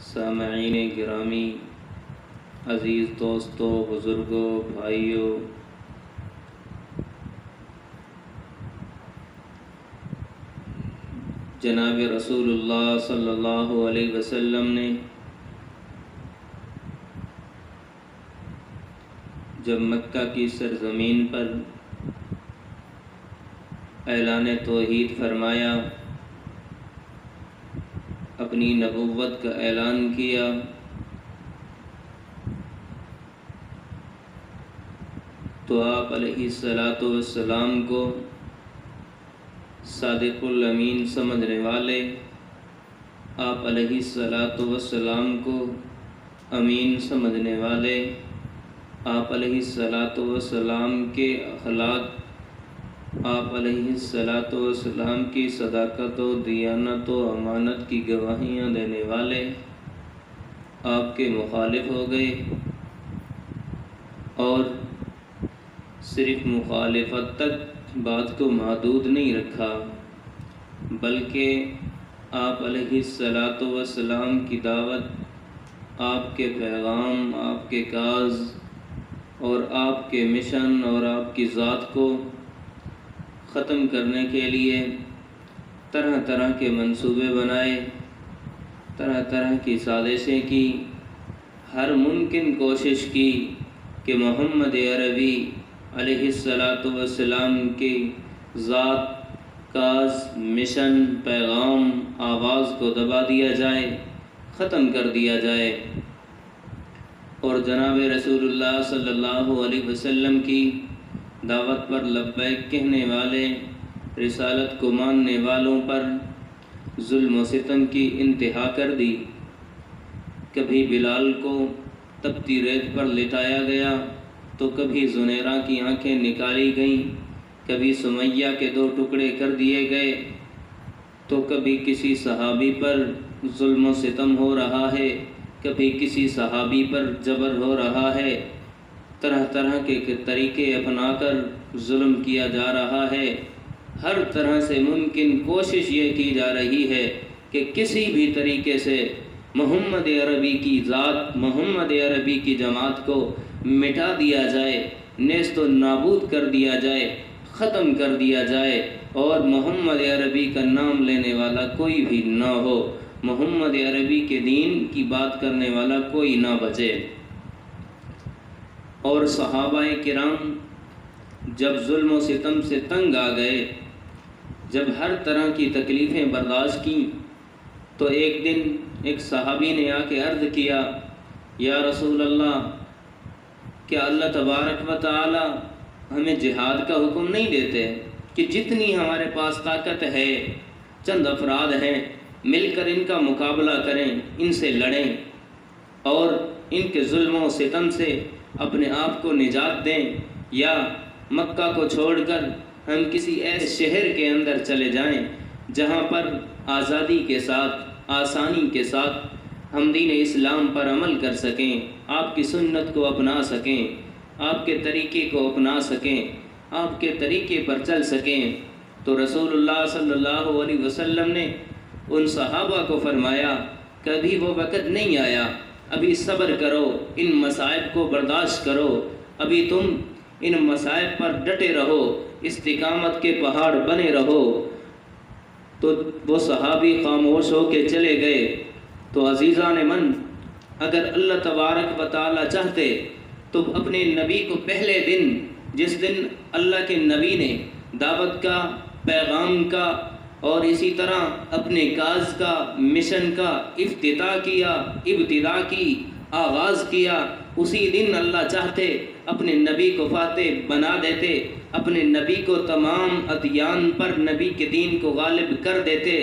سامعین گرامی، عزیز دوستوں، بزرگوں، بھائیوں، جناب رسول اللہ صلی اللہ علیہ وسلم نے جب مکہ کی سرزمین پر اعلان توحید فرمایا، اپنی نبوت کا اعلان کیا، تو آپ علیہ السلام کو صادق الامین سمجھنے والے، آپ علیہ السلام کو امین سمجھنے والے، آپ علیہ السلام کے اخلاق، آپ علیہ السلام کی صداقت و دیانت و امانت کی گواہیاں دینے والے آپ کے مخالف ہو گئے، اور صرف مخالفت تک بات کو محدود نہیں رکھا، بلکہ آپ علیہ السلام کی دعوت، آپ کے پیغام، آپ کے کاز اور آپ کے مشن اور آپ کی ذات کو ختم کرنے کے لیے طرح طرح کے منصوبے بنائے، طرح طرح کی سازشیں کی، ہر ممکن کوشش کی کہ محمد عربی علیہ السلام کی ذات، کاز، مشن، پیغام، آواز کو دبا دیا جائے، ختم کر دیا جائے، اور جناب رسول اللہ صلی اللہ علیہ وسلم کی دعوت پر لبیک کہنے والے، رسالت کو ماننے والوں پر ظلم و ستم کی انتہا کر دی۔ کبھی بلال کو تپتی ریت پر لٹایا گیا، تو کبھی زنیرہ کی آنکھیں نکالی گئیں، کبھی سمیہ کے 2 ٹکڑے کر دیے گئے، تو کبھی کسی صحابی پر ظلم و ستم ہو رہا ہے، کبھی کسی صحابی پر جبر ہو رہا ہے، طرح طرح کے طریقے اپنا کر ظلم کیا جا رہا ہے۔ ہر طرح سے ممکن کوشش یہ کی جا رہی ہے کہ کسی بھی طریقے سے محمد عربی کی ذات، محمد عربی کی جماعت کو مٹا دیا جائے، نیست و نابود کر دیا جائے، ختم کر دیا جائے، اور محمد عربی کا نام لینے والا کوئی بھی نہ ہو، محمد عربی کے دین کی بات کرنے والا کوئی نہ بچے۔ اور صحابہ کرام جب ظلم و ستم سے تنگ آ گئے، جب ہر طرح کی تکلیفیں برداشت کیں، تو ایک دن ایک صحابی نے آ کے عرض کیا، یا رسول اللہ، کیا اللہ تبارک و تعالی ہمیں جہاد کا حکم نہیں دیتے کہ جتنی ہمارے پاس طاقت ہے، چند افراد ہیں، مل کر ان کا مقابلہ کریں، ان سے لڑیں اور ان کے ظلم و ستم سے اپنے آپ کو نجات دیں، یا مکہ کو چھوڑ کر ہم کسی ایسے شہر کے اندر چلے جائیں جہاں پر آزادی کے ساتھ، آسانی کے ساتھ ہم دین اسلام پر عمل کر سکیں، آپ کی سنت کو اپنا سکیں، آپ کے طریقے کو اپنا سکیں، آپ کے طریقے پر چل سکیں۔ تو رسول اللہ صلی اللہ علیہ وسلم نے ان صحابہ کو فرمایا، کبھی وہ وقت نہیں آیا، ابھی صبر کرو، ان مصائب کو برداشت کرو، ابھی تم ان مصائب پر ڈٹے رہو، استقامت کے پہاڑ بنے رہو۔ تو وہ صحابی خاموش ہو کے چلے گئے۔ تو عزیزان من، اگر اللہ تبارک و تعالی چاہتے تو اپنے نبی کو پہلے دن، جس دن اللہ کے نبی نے دعوت کا، پیغام کا اور اسی طرح اپنے کاز کا، مشن کا افتتاح کیا، ابتدا کی، آغاز کیا، اسی دن اللہ چاہتے اپنے نبی کو فاتح بنا دیتے، اپنے نبی کو تمام ادیان پر نبی کے دین کو غالب کر دیتے،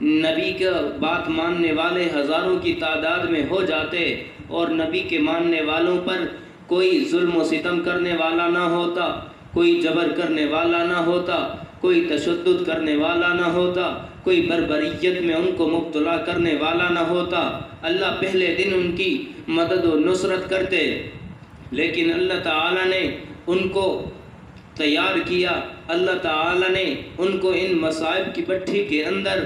نبی کا بات ماننے والے ہزاروں کی تعداد میں ہو جاتے، اور نبی کے ماننے والوں پر کوئی ظلم و ستم کرنے والا نہ ہوتا، کوئی جبر کرنے والا نہ ہوتا، کوئی تشدد کرنے والا نہ ہوتا، کوئی بربریت میں ان کو مبتلا کرنے والا نہ ہوتا، اللہ پہلے دن ان کی مدد و نصرت کرتے۔ لیکن اللہ تعالی نے ان کو تیار کیا، اللہ تعالی نے ان کو ان مصائب کی بٹھی کے اندر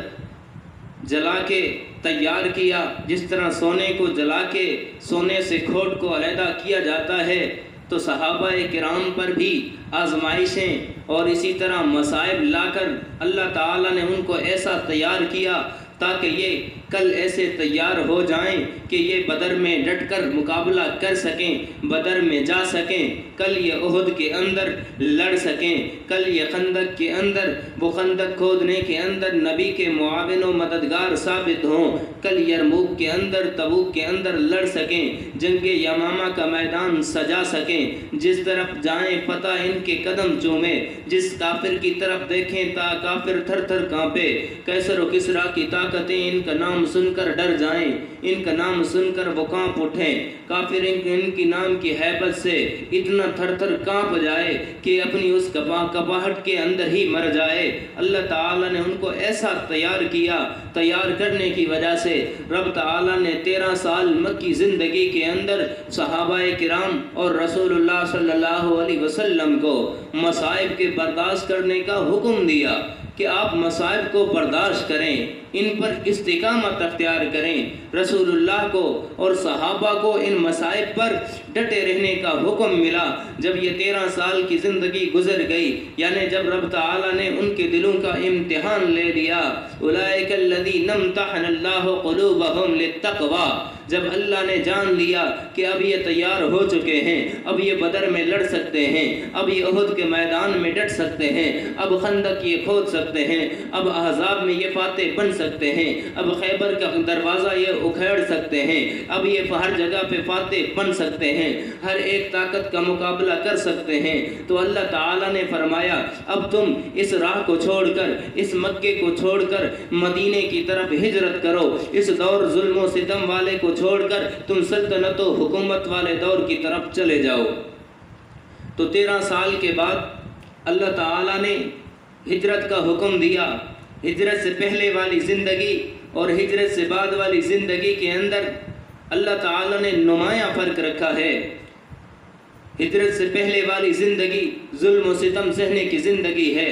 جلا کے تیار کیا، جس طرح سونے کو جلا کے سونے سے کھوٹ کو علیحدہ کیا جاتا ہے، تو صحابہ کرام پر بھی آزمائشیں اور اسی طرح مصائب لا کر اللہ تعالیٰ نے ان کو ایسا تیار کیا تاکہ یہ کل ایسے تیار ہو جائیں کہ یہ بدر میں ڈٹ کر مقابلہ کر سکیں، بدر میں جا سکیں، کل یہ احد کے اندر لڑ سکیں، کل یہ خندق کے اندر وہ خندق کھودنے کے اندر نبی کے معاون و مددگار ثابت ہوں، کل یرموک کے اندر تبوک کے اندر لڑ سکیں، جنگ یمامہ کا میدان سجا سکیں، جس طرف جائیں فتح ان کے قدم چومے، جس کافر کی طرف دیکھیں تا کافر تھر تھر کانپے، کیسر و کسریٰ کی طاقتیں ان کا نام سن کر ڈر جائیں، ان کا نام سن کر وہ کانپ اٹھیں، کافر ان کی نام کی ہیبت سے اتنا تھر تھر کانپ جائے کہ اپنی اس کباہٹ کے اندر ہی مر جائے۔ اللہ تعالیٰ نے ان کو ایسا تیار کیا، تیار کرنے کی وجہ سے رب تعالیٰ نے 13 سال مکی زندگی کے اندر صحابہ کرام اور رسول اللہ صلی اللہ علیہ وسلم کو مصائب کے برداشت کرنے کا حکم دیا کہ آپ مصائب کو برداشت کریں، ان پر استقامت اختیار کریں۔ رسول اللہ کو اور صحابہ کو ان مصائب پر ڈٹے رہنے کا حکم ملا۔ جب یہ 13 سال کی زندگی گزر گئی، یعنی جب رب تعالیٰ نے ان کے دلوں کا امتحان لے لیا، اولئک الذین امتحن اللہ قلوبہم للتقوی، جب اللہ نے جان لیا کہ اب یہ تیار ہو چکے ہیں، اب یہ بدر میں لڑ سکتے ہیں، اب یہ احد کے میدان میں ڈٹ سکتے ہیں، اب خندق یہ کھود سکتے ہیں، اب احزاب میں یہ فاتح بن سکتے ہیں، اب خیبر کا دروازہ یہ اکھیڑ سکتے ہیں، اب یہ ہر جگہ پہ فاتح بن سکتے ہیں، ہر ایک طاقت کا مقابلہ کر سکتے ہیں، تو اللہ تعالیٰ نے فرمایا اب تم اس راہ کو چھوڑ کر، اس مکے کو چھوڑ کر مدینے کی طرف ہجرت کرو، اس دور ظلم و ستم والے کو چھوڑ کر تم سلطنت و حکومت والے دور کی طرف چلے جاؤ۔ تو 13 سال کے بعد اللہ تعالیٰ نے ہجرت کا حکم دیا۔ ہجرت سے پہلے والی زندگی اور ہجرت سے بعد والی زندگی کے اندر اللہ تعالیٰ نے نمایاں فرق رکھا ہے۔ ہجرت سے پہلے والی زندگی ظلم و ستم سہنے کی زندگی ہے،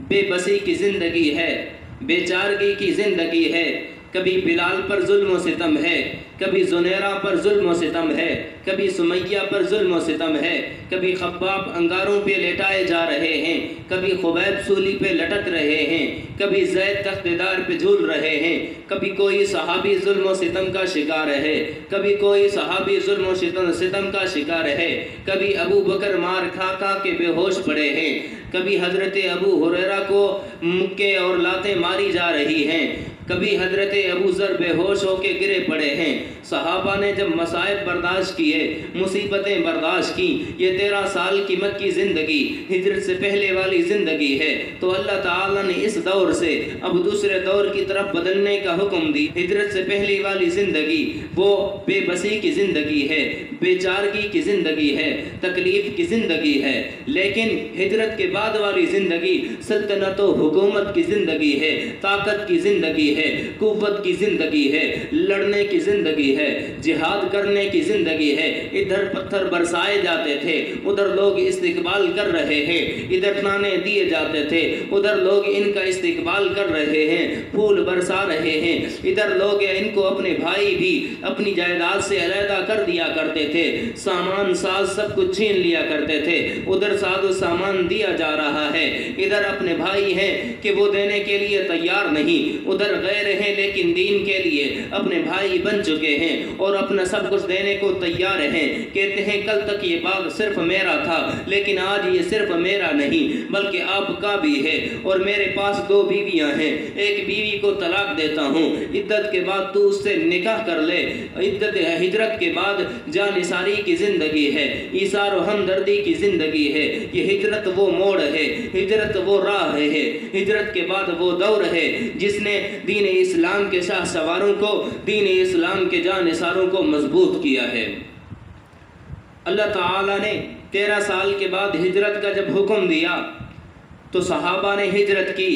بے بسی کی زندگی ہے، بے چارگی کی زندگی ہے، کبھی بلال پر ظلم و ستم ہے، کبھی زنیرہ پر ظلم و ستم ہے، کبھی سمیہ پر ظلم و ستم ہے، کبھی خباب انگاروں پہ لٹائے جا رہے ہیں، کبھی خبیب سولی پہ لٹک رہے ہیں، کبھی زید تخت دار پہ جھول رہے ہیں، کبھی کوئی صحابی ظلم و ستم کا شکار ہے، کبھی کوئی صحابی ظلم و ستم کا شکار ہے، کبھی ابو بکر مار کھا کھا کے بے ہوش پڑے ہیں، کبھی حضرت ابو ہریرہ کو مکے اور لاتیں ماری جا رہی ہیں، کبھی حضرت ابو ذر بے ہوش ہو کے گرے پڑے ہیں۔ صحابہ نے جب مصائب برداشت کیے، مصیبتیں برداشت کی، یہ 13 سال کی مکی زندگی ہجرت سے پہلے والی زندگی ہے، تو اللہ تعالیٰ نے اس دور سے اب دوسرے دور کی طرف بدلنے کا حکم دی۔ ہجرت سے پہلی والی زندگی وہ بے بسی کی زندگی ہے، بے چارگی کی زندگی ہے، تکلیف کی زندگی ہے، لیکن ہجرت کے بعد والی زندگی سلطنت و حکومت کی زندگی ہے، طاقت کی زندگی ہے، قوت کی زندگی ہے، لڑنے کی زندگی ہے، جہاد کرنے کی زندگی ہے۔ ادھر پتھر برسائے جاتے تھے، ادھر لوگ استقبال کر رہے ہیں، ادھر نانے دیے جاتے تھے، ادھر لوگ ان کا استقبال کر رہے ہیں، پھول برسا رہے ہیں، ادھر لوگ ان کو اپنے بھائی بھی اپنی جائیداد سے علیحدہ کر دیا کرتے تھے، سامان ساز سب کچھ چھین لیا کرتے تھے، ادھر ساز و سامان دیا جا رہا ہے، ادھر اپنے بھائی ہیں کہ وہ دینے کے لیے تیار نہیں، ادھر غیر ہیں لیکن دین کے لیے اپنے بھائی بن چکے ہیں اور اپنا سب کچھ دینے کو تیار ہیں، کہتے ہیں کل تک یہ باغ صرف میرا تھا لیکن آج یہ صرف میرا نہیں بلکہ آپ کا بھی ہے، اور میرے پاس 2 بیویاں ہیں، ایک بیوی کو طلاق دیتا ہوں، عدت کے بعد تو اس سے نکاح کر لے۔ عدت ہجرت کے بعد جانثاری کی زندگی ہے، ایثار و ہمدردی کی زندگی ہے، یہ ہجرت وہ موڑ ہے، ہجرت وہ راہ ہے، ہجرت کے بعد وہ دور ہے جس نے دین اسلام کے شاہ سواروں کو، دین اسلام کے جانثاروں کو مضبوط کیا ہے۔ اللہ تعالیٰ نے 13 سال کے بعد ہجرت کا جب حکم دیا تو صحابہ نے ہجرت کی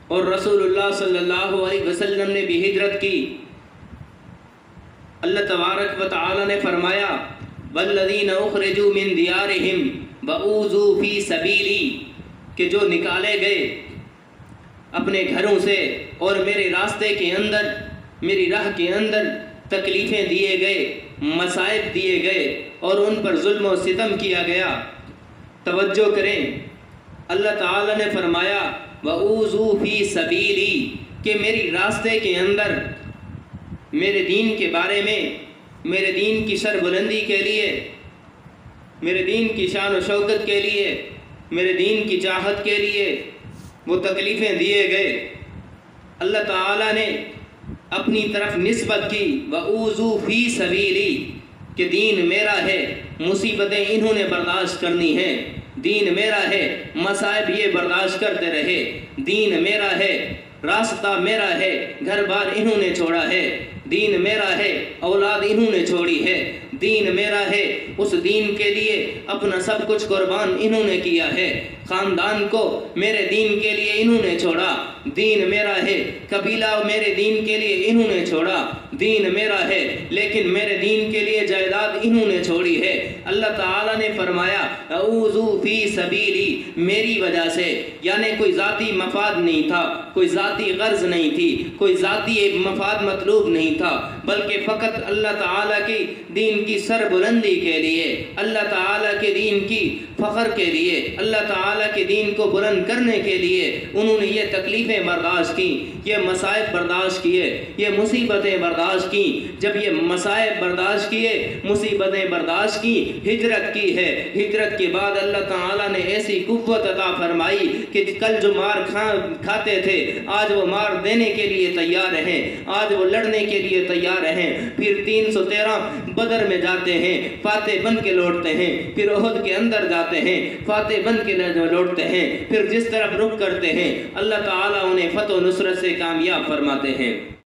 اور رسول اللہ صلی اللہ علیہ وسلم نے بھی ہجرت کی۔ اللہ تبارک و تعالی نے فرمایا والذین اخرجوا من دیارہم واوذوا فی سبیلی، کہ جو نکالے گئے اپنے گھروں سے اور میرے راستے کے اندر، میری راہ کے اندر تکلیفیں دیے گئے، مصائب دیے گئے اور ان پر ظلم و ستم کیا گیا۔ توجہ کریں، اللہ تعالیٰ نے فرمایا وَأُوذُوا فِي سَبِيلِي، کہ میری راستے کے اندر میرے دین کے بارے میں، میرے دین کی سربلندی کے لیے، میرے دین کی شان و شوکت کے لیے، میرے دین کی چاہت کے لیے وہ تکلیفیں دیے گئے۔ اللہ تعالیٰ نے اپنی طرف نسبت کی وَأُوذُوا فِي سَبِيلِي، کہ دین میرا ہے، مصیبتیں انہوں نے برداشت کرنی ہیں، دین میرا ہے، مصائب یہ برداشت کرتے رہے، دین میرا ہے، راستہ میرا ہے، گھر بار انہوں نے چھوڑا ہے، دین میرا ہے، اولاد انہوں نے چھوڑی ہے، دین میرا ہے، اس دین کے لیے اپنا سب کچھ قربان انہوں نے کیا ہے، خاندان کو میرے دین کے لیے انہوں نے چھوڑا، دین میرا ہے، قبیلہ میرے دین کے لیے انہوں نے چھوڑا، دین میرا ہے، لیکن میرے دین کے لیے جائیداد انہوں نے چھوڑی ہے۔ اللہ تعالیٰ نے فرمایا اعوذو فی سبیلی، میری وجہ سے، یعنی کوئی ذاتی مفاد نہیں تھا، کوئی ذاتی غرض نہیں تھی، کوئی ذاتی مفاد مطلوب نہیں تھا، بلکہ فقط اللہ تعالیٰ کی دین کی سربلندی کے لیے، اللہ تعالیٰ کے دین کی فخر کے لیے، اللہ تعالیٰ کے دین کو بلند کرنے کے لیے انہوں نے یہ تکلیفیں برداشت کی، یہ مصائب برداشت کیے، یہ مصیبتیں برداشت کی۔ جب یہ مصائب برداشت کیے، مصیبتیں برداشت کی، ہجرت کی ہے، ہجرت کے بعد اللہ تعالیٰ نے ایسی قوت عطا فرمائی کہ کل جو مار کھاتے تھے آج وہ مار دینے کے لیے تیار ہیں، آج وہ لڑنے کے لیے تیار ہیں۔ پھر 313 بدر میں جاتے ہیں، فاتح بن کے لوٹتے ہیں، پھر احد کے اندر جاتے ہیں، فاتح بن کے لوٹتے ہیں، پھر جس طرف رخ کرتے ہیں اللہ تعالیٰ انہیں فتح و نصرت سے کامیاب فرماتے ہیں۔